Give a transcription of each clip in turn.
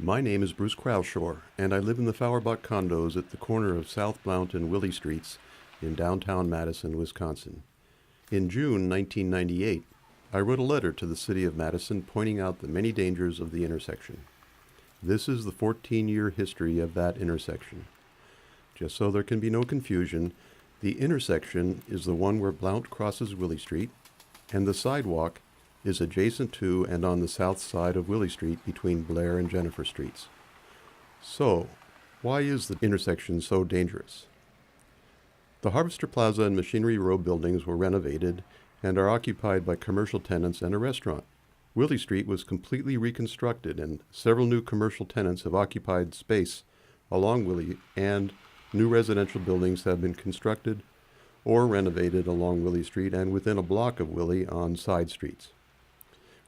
My name is Bruce Crowshore, and I live in the Fauerbach condos at the corner of South Blount and Willy Streets in downtown Madison, Wisconsin. In June 1998, I wrote a letter to the city of Madison pointing out the many dangers of the intersection. This is the 14-year history of that intersection. Just so there can be no confusion, the intersection is the one where Blount crosses Willy Street, and the sidewalk is adjacent to and on the south side of Willy Street between Blair and Jennifer Streets. So, why is the intersection so dangerous? The Harvester Plaza and Machinery Row buildings were renovated and are occupied by commercial tenants and a restaurant. Willy Street was completely reconstructed, and several new commercial tenants have occupied space along Willy, and new residential buildings have been constructed or renovated along Willy Street and within a block of Willy on side streets.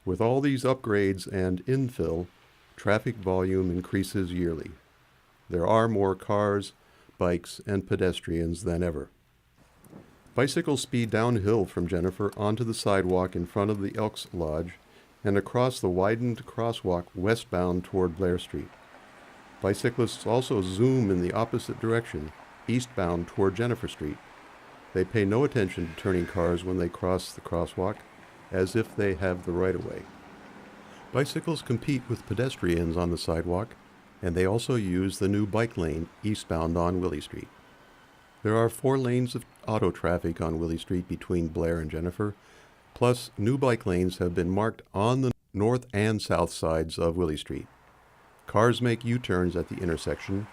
With all these upgrades and infill, traffic volume increases yearly. There are more cars, bikes, and pedestrians than ever. Bicycles speed downhill from Jennifer onto the sidewalk in front of the Elks Lodge and across the widened crosswalk westbound toward Blair Street. Bicyclists also zoom in the opposite direction, eastbound toward Jennifer Street. They pay no attention to turning cars when they cross the crosswalk, as if they have the right-of-way. Bicycles compete with pedestrians on the sidewalk, and they also use the new bike lane eastbound on Willy Street. There are 4 lanes of auto traffic on Willy Street between Blair and Jennifer, plus new bike lanes have been marked on the north and south sides of Willy Street. Cars make U-turns at the intersection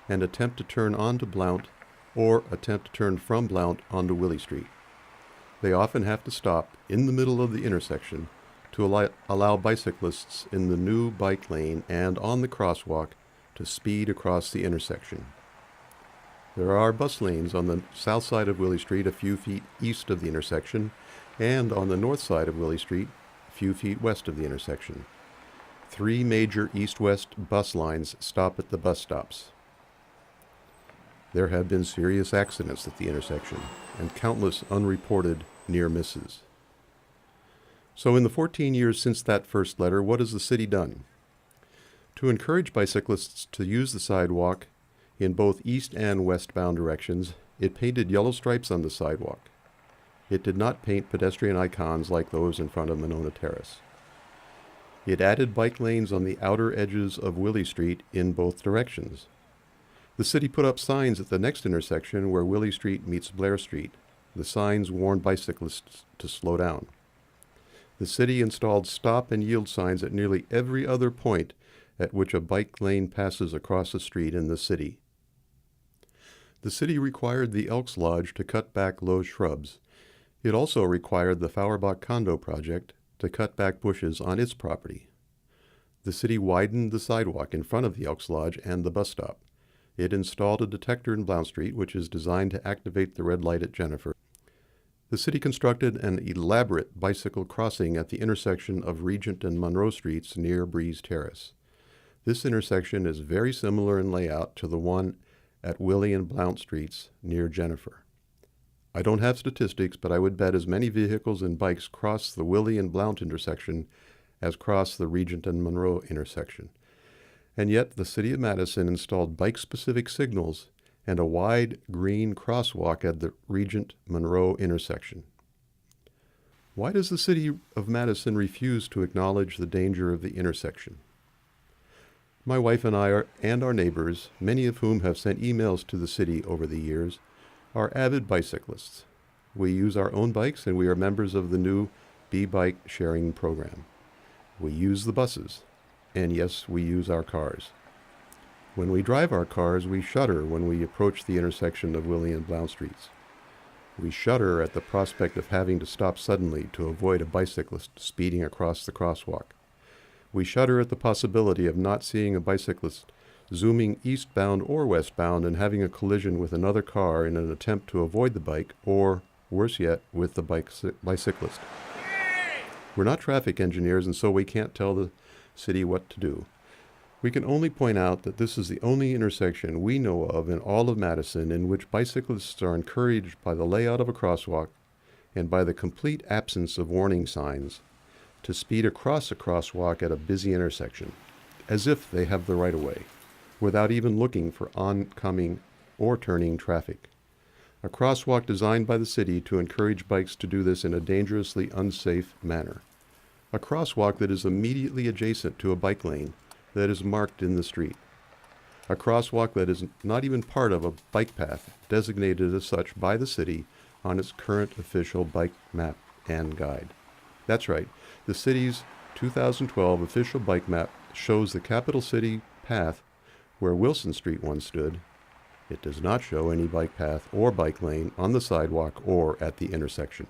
and attempt to turn onto Blount or attempt to turn from Blount onto Willy Street. They often have to stop in the middle of the intersection to allow bicyclists in the new bike lane and on the crosswalk to speed across the intersection. There are bus lanes on the south side of Willy Street a few feet east of the intersection, and on the north side of Willy Street a few feet west of the intersection. 3 major east-west bus lines stop at the bus stops. There have been serious accidents at the intersection and countless unreported near misses. So in the 14 years since that first letter, what has the city done? To encourage bicyclists to use the sidewalk in both east and westbound directions, it painted yellow stripes on the sidewalk. It did not paint pedestrian icons like those in front of Monona Terrace. It added bike lanes on the outer edges of Willy Street in both directions. The city put up signs at the next intersection where Willy Street meets Blair Street. The signs warned bicyclists to slow down. The city installed stop and yield signs at nearly every other point at which a bike lane passes across the street in the city. The city required the Elks Lodge to cut back low shrubs. It also required the Fauerbach condo project to cut back bushes on its property. The city widened the sidewalk in front of the Elks Lodge and the bus stop. It installed a detector in Blount Street, which is designed to activate the red light at Jennifer. The city constructed an elaborate bicycle crossing at the intersection of Regent and Monroe Streets near Breeze Terrace. This intersection is very similar in layout to the one at Willy and Blount Streets near Jennifer. I don't have statistics, but I would bet as many vehicles and bikes cross the Willy and Blount intersection as cross the Regent and Monroe intersection. And yet the city of Madison installed bike-specific signals and a wide green crosswalk at the Regent-Monroe intersection. Why does the city of Madison refuse to acknowledge the danger of the intersection? My wife and I and our neighbors, many of whom have sent emails to the city over the years, are avid bicyclists. We use our own bikes and we are members of the new B-Bike sharing program. We use the buses, and yes, we use our cars. When we drive our cars, we shudder when we approach the intersection of Willy and Blount Streets. We shudder at the prospect of having to stop suddenly to avoid a bicyclist speeding across the crosswalk. We shudder at the possibility of not seeing a bicyclist zooming eastbound or westbound and having a collision with another car in an attempt to avoid the bike, or, worse yet, with the bicyclist. We're not traffic engineers, and so we can't tell the city what to do. We can only point out that this is the only intersection we know of in all of Madison in which bicyclists are encouraged by the layout of a crosswalk and by the complete absence of warning signs to speed across a crosswalk at a busy intersection. as if they have the right-of-way, without even looking for oncoming or turning traffic. A crosswalk designed by the city to encourage bikes to do this in a dangerously unsafe manner. A crosswalk that is immediately adjacent to a bike lane that is marked in the street. A crosswalk that is not even part of a bike path designated as such by the city on its current official bike map and guide. That's right, the city's 2012 official bike map shows the capital city path where Wilson Street once stood. It does not show any bike path or bike lane on the sidewalk or at the intersection.